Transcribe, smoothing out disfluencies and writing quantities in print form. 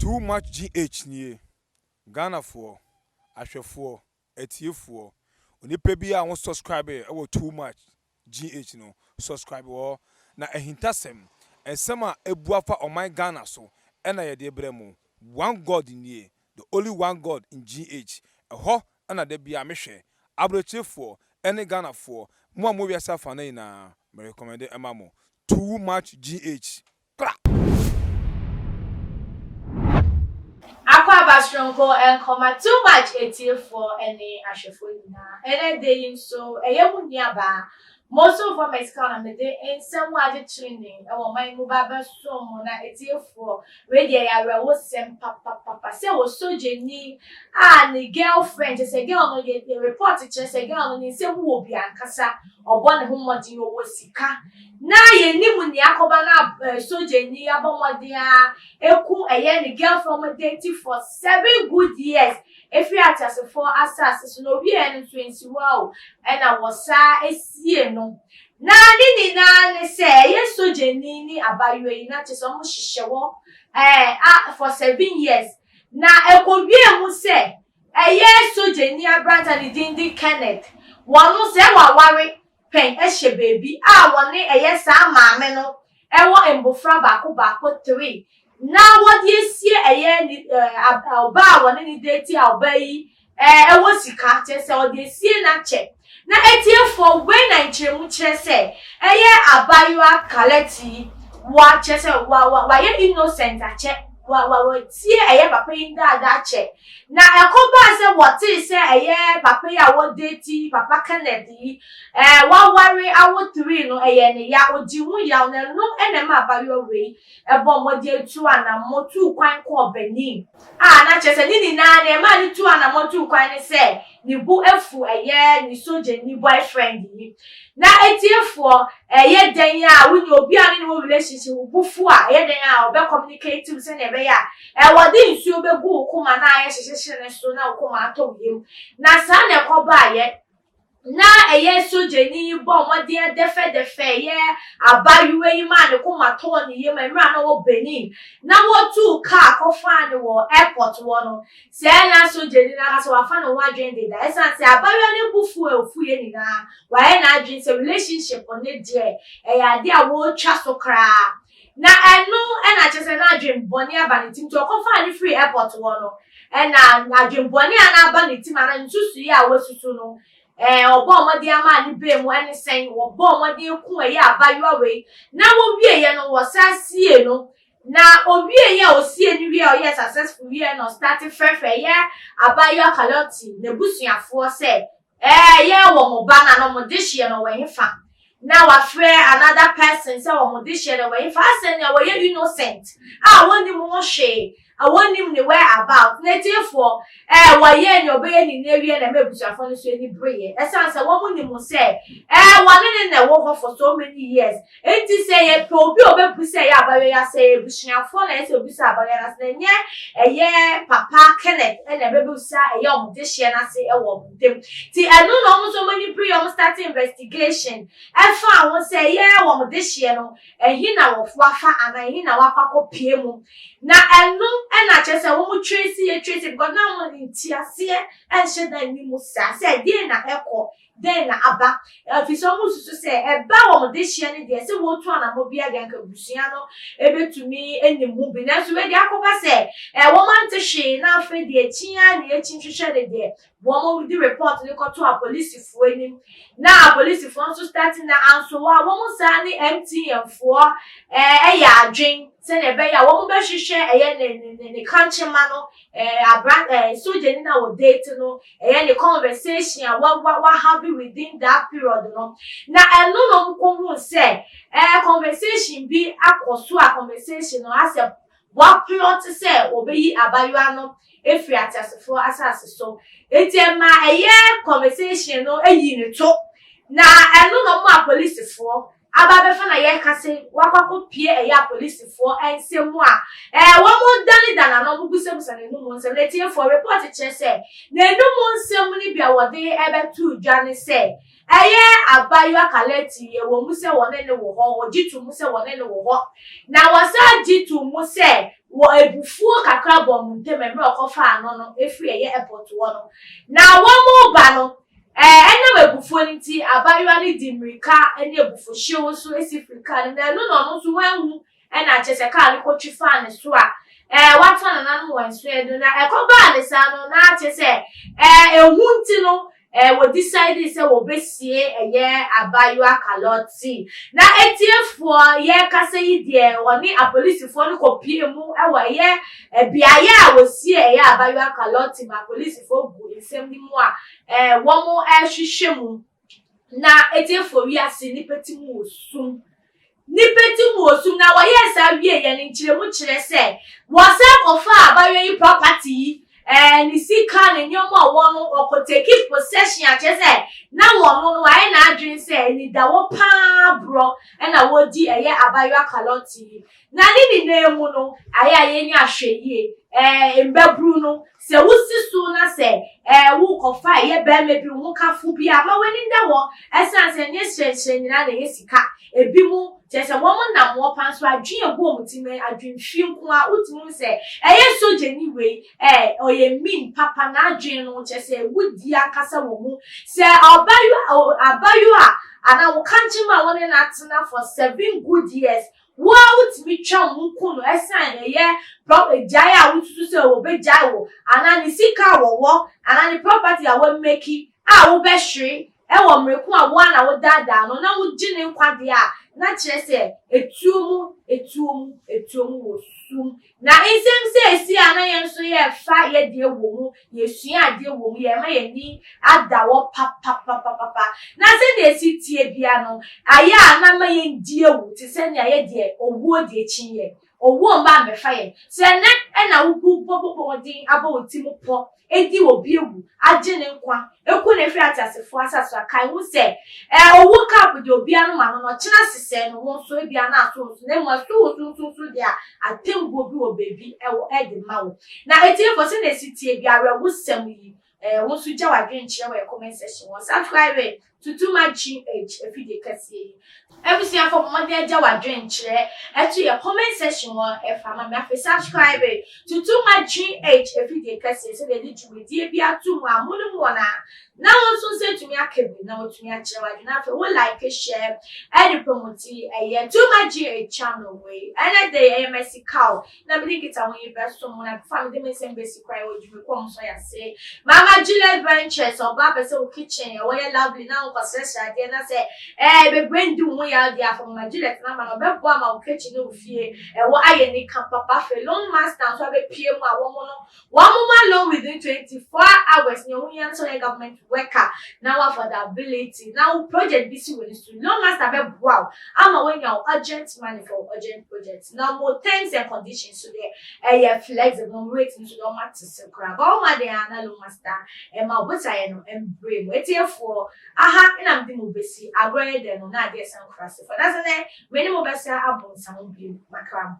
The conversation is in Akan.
Too much GH nie. Ghana for ahwefo etiefo. Onipa bi a won subscribe e too much GH no subscribe wo na ehintasem ensem a ebuafa oman Ghana so na ye de bremu one god nie, the only one god in GH eho na da bia mehwe abrochefo ene Ghana for mo wi asafa na ina me recommend emamo too much GH. Aqua Bastronko and comma too much 84 any ashefuna. And they so a young niaba. Most of our Mexican and the day in some water training. Our my mobile so mona 84. Ready, I was sent papa. Say was so jenny. And the girlfriend just a girl no get the report just a girl and say who be and cassa or one whom what you was sika. Na ye ni mu ni akoba na so jenny abomodia eku eye ni girl from dating for 7 good years. If you are just for assassin no be any 20 wow and I was esie no na ni na ne say yes so jenny ni abayo na che so mo hihyewo for 7 years na ekobie mu say eye so jenny abranta ni dindi Kenneth wonu say wa ware pen ehye baby woni eye sa maame no ewo embofra baako 3 na wodi esie eye ni oba woni ni date obayi ewo sika chese wodi esie na che na etiefo we na nchiremu kire se eye abayua kaleti wa chese wa ye innocent ache wa tie eye papa inda da che na ekoba se woti se eye papa ya wo date papa Kennedy wa ware awo 3 no eye ne ya odi hu ya no enema abayua we ebo modi etu ana motu kwan ko Benin na chese ni na na ma ni tu ana motu kwan ni se ni bu efu eye ni soje ni boyfriend yi na etiefo eye den ya woni obi ani ni relationship bufu a eye den ya obe communicate with se na be ya wodi nsu obegu ukuma na aye hyehyehye ne so na ukuma ato yim na sa na ekoba aye na eye soje ni bo modi defe ye abayuwe yi ma ne kuma to ni yim emra na wo Benin na wo tu car ko fa ni wo airport wo no se na soje ni na so wa fa no wa dwen de da esan se abayuwe ni bufu efu ye ni na wa ye na dwen se relationship on ne de ya de a wo twa so kra na enu na chese na dwen boni abanitim to ko fa ni free airport wo no na dwen boni ana abanitim ana nsusu ya wo susu no obo modi ama ni be mu eni sen obo modi ku eye abayuwa we na wo wie ye no wo sasie no na owie ye osie ni wie o ye successful wie no start fefe ye abayuwa kaloti na busuafo se ye wo mo ba na no mo dihye no we fa na wa frɛ another person say wo mo dihye no we fa say na wo ye innocent woni mo hwe awonim ne where about nativefo wa ye ni obeye ni newie na mebusuafo no so ni breye esanse wo munim say wane ne na wo for so many years enti say ye obi obebu say ya abawe ya say busuafo na say obusa abawe na say nye eye papa Kenneth na bebusa eye omudehye na say wo mudem ti enu no mo so many pre om start investigation efa won say ye wo mudehye no ehina wo fuafa ana ehina wakako pie mu na enu na chese wo mu trace because na mo ntiase enhye da ni mu sa say dey na eko dey na aba fi so mu susu say eba wo mo de hye ne dey say wo tu ana mo bia ganka busua no ebetumi enimu bi na so we dey akoba say wo man te hye na afa dey chia na echinhwehwe de dey wo mo di report ni ko to a police fo enim na police fo so start na anso wo mo sa ni MTN fo ya adwen se na be ya wo mo be hwehwe eye ne kanchema no soje ni na wo date no eye ne conversation wa have within that period no na eno no nkohu se conversation bi akoso a conversation no ase wa plot se obeyi abayua no efri atasefo asase so etiema eye conversation no eyi ne to na eno no mo police fo ababefa na ye kase wakwako pie eya police for ensemu a wo mo dani dana no bugusem sane no mo nsem na tie for report che se na enu mo nsem ni bia wode ebetu dwane se eye abayua kaleti ye wo mu se wone ne wo ho wo jitu mu se wone ne wo ho na wasa jitu mu se wo ebufuo kakra bɔ mu ntem emre okofa ano no efiri eye airport wo no na wo mu ba no enya ebufuo nti abayua ni dimrika enya ebufuo hyewo so esifrika na no so wanhu ena chese ka kotwi fan so a watu anana no wanso edo na ekoba ne sa no na chese ehunti no we decide say we besie eye abayua kaloti na etiefo ye kase yi de woni apolisifo no kopie mu ewo ye biaye a wosie eye abayua kaloti ma polisifo gu ensem ni mu a wo mu ehwehwe mu na etiefo wi ase ni peti mu osum na wo ye sa wie ye ni nkire mu kire se wo se kofa abayua yi property ni sika ne nyomo wo no okoteki possession achese na wo no why na adwin se ni da wo pa bro na wo di eye abayua kaloti na ni na emu no aye nya hweye embabru no se wusi so na se wo kofa eye be mebi wo kafu bi ama wani nda wo esanse nye hwehwe nyina na ye sika ebi mu chese wo mo na mo panso adwin ego mutime adwin hwinko a utimu se eye soje ni we oye min papa na adwin no chese wudi akasa wo mu se abayua ana wo kanchima woni na tena for 7 good years wo utimi twa munku no esan eye jaya wututu se wo be jai wo ana ni sika wo ana ni property a wo make a wo be hwe wo mreku a wo na wo dada no na wo gine nkwade a na chese etuomu wo sum na insem se esi ana yenso ye fa ye de wo mu ye sua ade wo mu ye ma ye ni ada wo papa na se de esi tie bia no aya na ma ye die wo ti se ne aye de owo de chinye owo mba me fa ye se na na wo popo din aba otimu po edi obi egu agene nkwa eku na efi atasefo asaso akai hu se owo cap de obi anu ma no china sise no wo so ebi ana aso na mo so dia atembo bi wo baby ewo edi mawo na etie for se na sitie bi awe wo sem yi wo so gya wadwen kire we comment section wo subscribe to Too Much GH efi de kase everything for mo de gya wadwen kire etu ye comment section wo efa ma me afi subscribe to Too Much GH efi de kase se de dwumedie bi atu mu amunu mo na wo so se tumi akabi na wo tumi akire wadwen afi wo like share and promote eye Too Much GH channel we and the MSC cow na me kita won ye best so mo na family me sem basic cry wo dwumi ko mo so ya say Mama Juliet Ventures oba pese o kitchen wo ye lovely na ko sesha de na say be brendu mu ya dia for Mama Juliet na ma no be bo ama o kitchen no fie wo aye ni kan papa fe long master so be pie mu a wo mo no wo mo ma long within 24 hours ni wo yan so government worker now affordability now project bisi we to long master be wow ama when your urgent money for urgent projects now more terms and conditions so there flexible rate so don't matter so crap all my day na long master ma what's I no embrace for aha ina mdi mo besi agro de no na dey san cross for that's na many mo besi abon san bi makram